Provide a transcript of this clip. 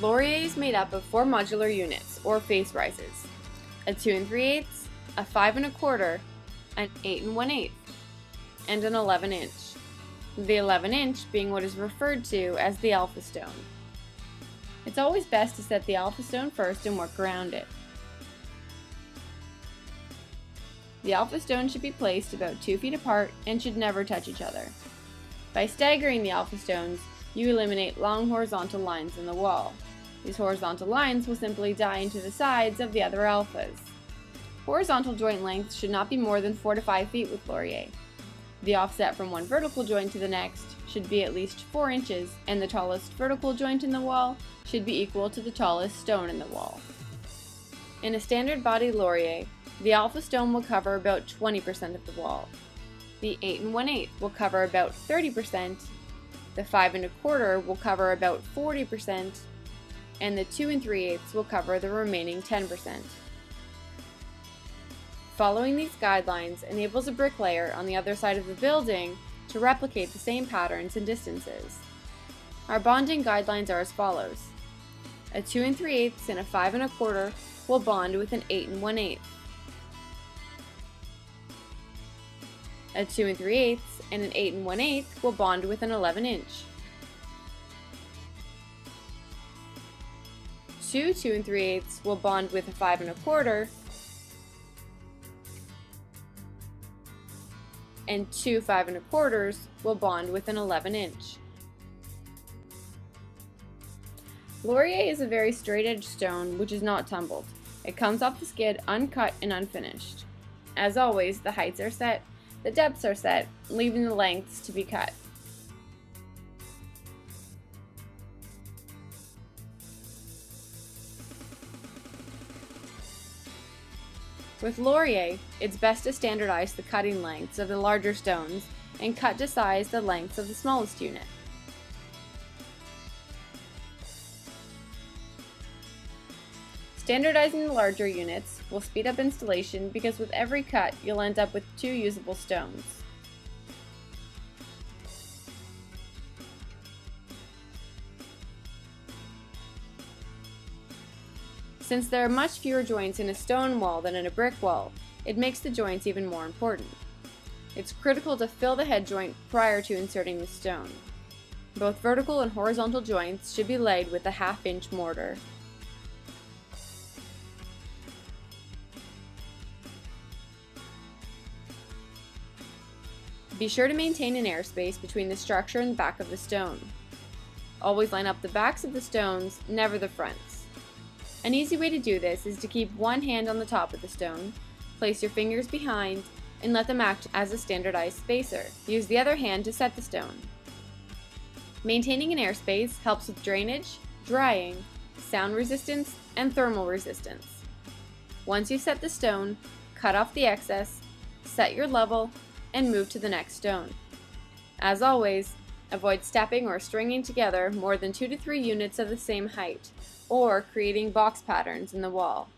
Laurier is made up of 4 modular units, or face rises: a 2 3/8, a 5 1/4, an 8 1/8, and an 11-inch. The 11-inch being what is referred to as the alpha stone. It's always best to set the alpha stone first and work around it. The alpha stone should be placed about 2 feet apart and should never touch each other. By staggering the alpha stones, you eliminate long horizontal lines in the wall. These horizontal lines will simply die into the sides of the other alphas. Horizontal joint lengths should not be more than 4 to 5 feet with Laurier. The offset from one vertical joint to the next should be at least 4 inches, and the tallest vertical joint in the wall should be equal to the tallest stone in the wall. In a standard body Laurier, the alpha stone will cover about 20% of the wall. The 8 1/8 will cover about 30%, the 5 1/4 will cover about 40%, and the 2 3/8 will cover the remaining 10%. Following these guidelines enables a bricklayer on the other side of the building to replicate the same patterns and distances. Our bonding guidelines are as follows. A 2 3/8 and a 5 1/4 will bond with an 8 1/8. A 2 3/8 and an 8 1/8 will bond with an 11-inch. Two 2 3/8 will bond with a 5 1/4, and two 5 1/4 will bond with an 11-inch. Laurier is a very straight-edged stone which is not tumbled. It comes off the skid uncut and unfinished. As always, the heights are set, the depths are set, leaving the lengths to be cut. With Laurier, it's best to standardize the cutting lengths of the larger stones and cut to size the lengths of the smallest unit. Standardizing the larger units will speed up installation because with every cut you'll end up with 2 usable stones. Since there are much fewer joints in a stone wall than in a brick wall, it makes the joints even more important. It's critical to fill the head joint prior to inserting the stone. Both vertical and horizontal joints should be laid with a 1/2-inch mortar. Be sure to maintain an airspace between the structure and the back of the stone. Always line up the backs of the stones, never the fronts. An easy way to do this is to keep one hand on the top of the stone, place your fingers behind, and let them act as a standardized spacer. Use the other hand to set the stone. Maintaining an airspace helps with drainage, drying, sound resistance, and thermal resistance. Once you set the stone, cut off the excess, set your level, and move to the next stone. As always, avoid stepping or stringing together more than 2 to 3 units of the same height, or creating box patterns in the wall.